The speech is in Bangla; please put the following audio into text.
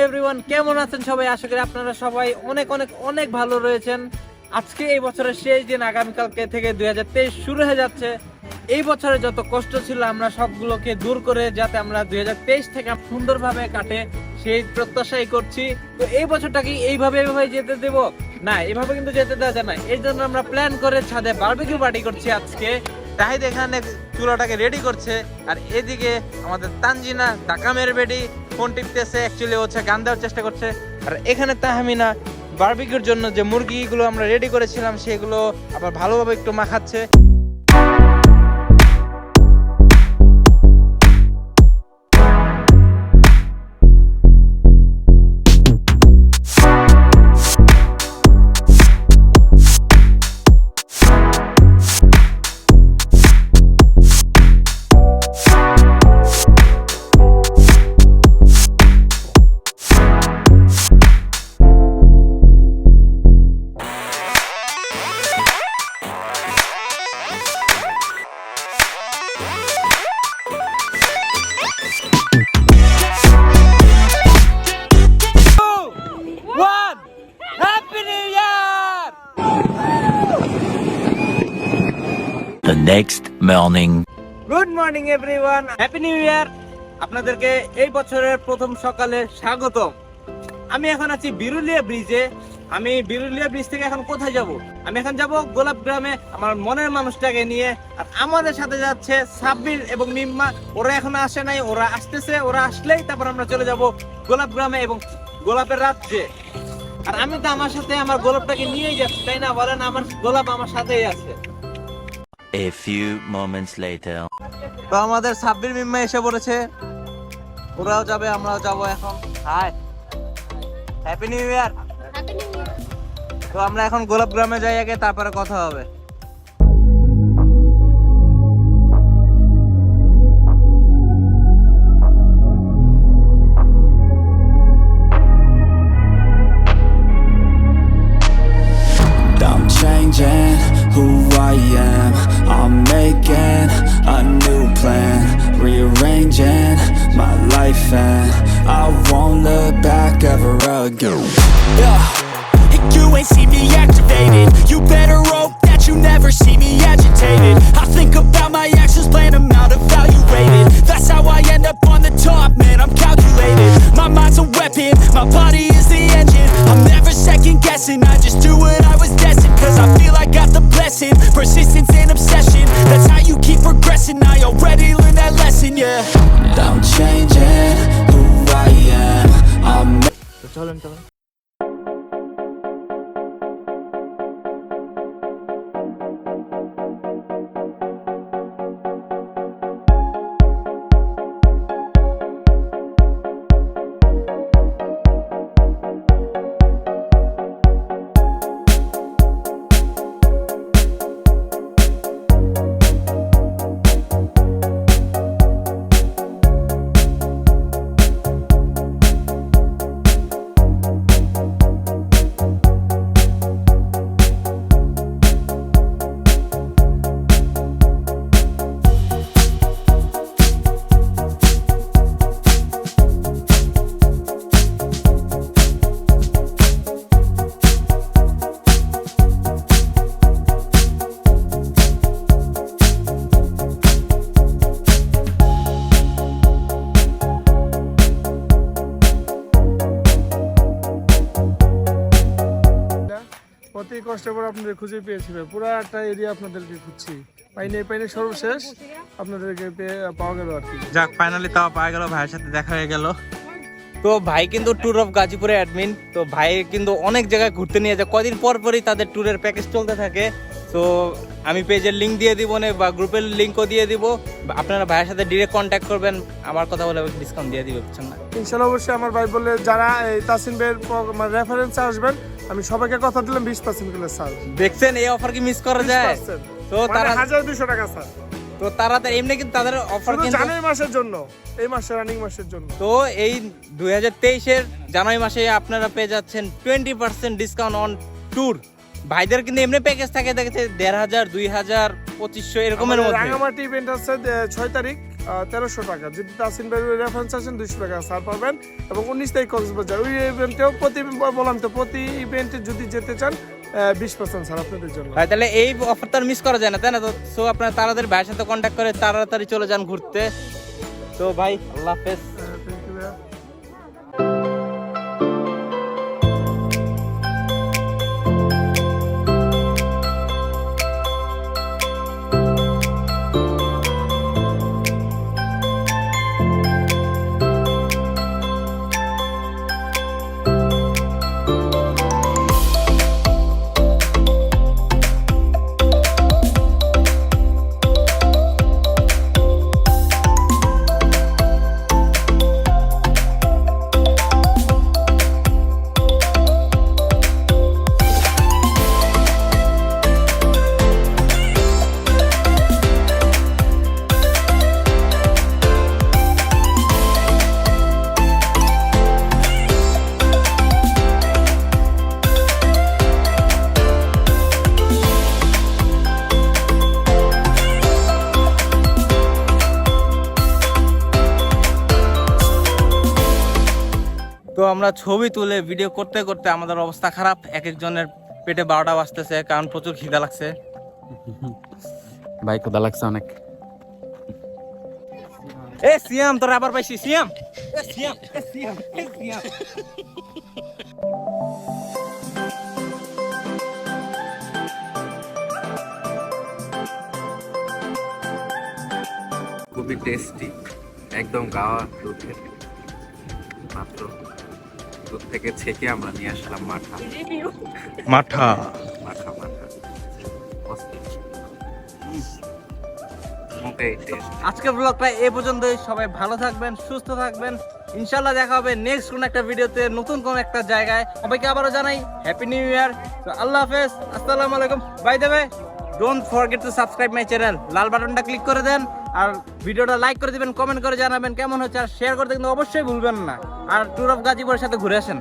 এভরিওয়ান, কেমন আছেন সবাই? আশা করি আপনারা সবাই অনেক অনেক অনেক ভালো রয়েছেন। আজকে এই বছরের শেষ দিন, আগামীকালকে থেকে 2023 শুরু হয়ে যাচ্ছে। এই বছরে যত কষ্ট ছিল আমরা সবগুলোকে দূর করে যাতে আমরা 2023 থেকে সুন্দরভাবে কাটে সেই প্রত্যাশাই করছি। তো এই বছরটাকে এইভাবে যেতে দেব না, এভাবে কিন্তু যেতে দেওয়া যায় না। এই জন্য আমরা প্ল্যান করে ছাদে বারবিকিউ পার্টি করছি আজকে। তাহিদ এখানে চুলাটাকে রেডি করছে, আর এদিকে আমাদের তানজিনা ঢাকা মেরে বেডি ফোন টিপতেছে, অ্যাকচুয়ালি হচ্ছে গান দেওয়ার চেষ্টা করছে। আর এখানে তাহমিনা বারবিকিউর জন্য যে মুরগিগুলো আমরা রেডি করেছিলাম সেগুলো আবার ভালোভাবে একটু মাখাচ্ছে। The next morning. Good morning everyone, happy new ইয়ার। আপনাদেরকে এই বছরের প্রথম সকালে স্বাগতম। আমি এখন আছি বিরুলিয়া ব্রিজে। আমি বিরুলিয়া ব্রিজ থেকে এখন কোথায় যাব? আমি এখন যাব গোলাপ গ্রামে আমার মনের মানুষটাকে নিয়ে। আর আমাদের সাথে যাচ্ছে সাব্বির এবং মিম্মা। ওরা এখন আসে নাই, ওরা আসতেছে। ওরা আসলেই তারপর আমরা চলে যাব গোলাপ গ্রামে এবং গোলাপের রাজ্যে। আর আমি তো আমার সাথে আমার গোলাপটাকে নিয়েই যাচ্ছি, তাই না বলেন? আমার গোলাপ আমার সাথেই আছে। A few moments later. তো আমাদের সাব্বির মিম্মা এসে পড়েছে, ওরাও যাবে, আমরাও যাব এখন। Hi, happy new year. তো আমরা এখন গোলাপ গ্রামে যাই আগে, তারপরে কথা হবে। I'm changing who I am. I'm making a new plan, rearranging my life, and I won't look back ever again. Yeah, you ain't see me activated. You better hope that you never see me agitated. I think about my actions, plan them out, evaluated. That's how I end up on the top, man, I'm calculated. My mind's a weapon, my body is the engine. I'm never second guessing, I just do what I was destined. Cause I feel I got the blessing, persistence and obsession. That's how you keep progressing, I already learned that lesson, yeah. I'm changing who I am. চলেন। অতি কষ্টের পর আপনাদের খুঁজে পেয়েছি, পুরো একটা এরিয়া আপনাদেরকে খুঁজছি, পাইনি সর্বশেষ আপনাদেরকে পাওয়া গেল আর কি। যাক, ফাইনালি তাও পাওয়া গেল, ভাইয়ের সাথে দেখা হয়ে গেল। তো ভাই কিন্তু ট্যুর অফ গাজীপুরে অ্যাডমিন। তো ভাই কিন্তু অনেক জায়গায় ঘুরতে নিয়ে যায়, কদিন পর পরই তাদের ট্যুরের প্যাকেজ চলতে থাকে। তো আমি পেজের লিঙ্ক দিয়ে দিব বা গ্রুপের লিঙ্কও দিয়ে দিব, আপনারা ভাইয়ের সাথে ডিরেক্ট কন্ট্যাক্ট করবেন, আমার কথা বলে ডিসকাউন্ট দিয়ে দিবে, বুঝছেন না? ইনশাল্লাহ অবশ্যই। আমার ভাই বললে যারা এই তাসিন ভাইয়ের রেফারেন্সে আসবেন, আমি সবাইকে কথা দিলাম 20% করে স্যার। দেখছেন এই অফার কি মিস করা যায়? তো তারা 1200 টাকা স্যার। তো তারা এমনি কিন্তু তাদের অফার কিন্তু জানুয়ারি মাসের জন্য, এই মাসের রানিং মাসের জন্য। তো এই 2023 এর জানুয়ারি মাসে আপনারা পেয়ে যাচ্ছেন 20% ডিসকাউন্ট অন ট্যুর। ভাইদের কিন্তু এমনি প্যাকেজ থাকে, দেখেছে 1500, 2000, 2500 এরকমের মধ্যে। রাঙামাটি ইভেন্ট আছে 6 তারিখ, 1300 টাকা। যদি তাসিন ভাই রেফারেন্স আসেন 200 টাকা ছাড় পাবেন। এবং 19 তারিখ কক্সবাজার ওই ইভেন্টেও বললাম তো প্রতি ইভেন্টে যদি যেতে চান 20% ছাড় আপনাদের জন্য। ভাই তাহলে এই অফারটা মিস করা যায় না, তাই না? তো সো আপনারা তাড়াতাড়ি ভাইয়ের সাথে কন্ট্যাক্ট করে তাড়াতাড়ি চলে যান ঘুরতে। তো ভাই আল্লাহ হাফেজ। থ্যাংক ইউ ভাইয়া। তো আমরা ছবি তুলে ভিডিও করতে করতে আমাদের অবস্থা খারাপ, এক একজনের পেটে 12টা বাজতেছে, কারণ প্রচুর খিদা লাগছে। ভাই ক্ষুধা লাগছে অনেক। এ সিয়াম, তোরা আবার পাইছি সিয়াম। এ সিয়াম, এ সিয়াম, এ সিয়াম। খুবই টেস্টি, একদম গাওয়া দুধের, মাত্র দুধ থেকে ছেঁকে আমরা নিয়ে আসলাম মাঠা মাঠা। মাঠা মাঠা অস্থির। মোটেই টেস্ট। আজকের ব্লগটা এই পর্যন্তই। সবাই ভালো থাকবেন, সুস্থ থাকবেন। ইনশাআল্লাহ দেখা হবে নেক্সট কোন একটা ভিডিওতে, নতুন কোন একটা জায়গায়। সবাইকে আবারও জানাই হ্যাপি নিউ ইয়ার। তো আল্লাহ হাফেজ, আসসালামু আলাইকুম। By the way, don't forget to subscribe my channel. লাল বাটনটা ক্লিক করে দেন, আর ভিডিওটা লাইক করে দিবেন, কমেন্ট করে জানাবেন কেমন হচ্ছে, আর শেয়ার করতে কিন্তু অবশ্যই ভুলবেন না। আর ট্যুর অফ গাজীপুরের সাথে ঘুরে আসেন।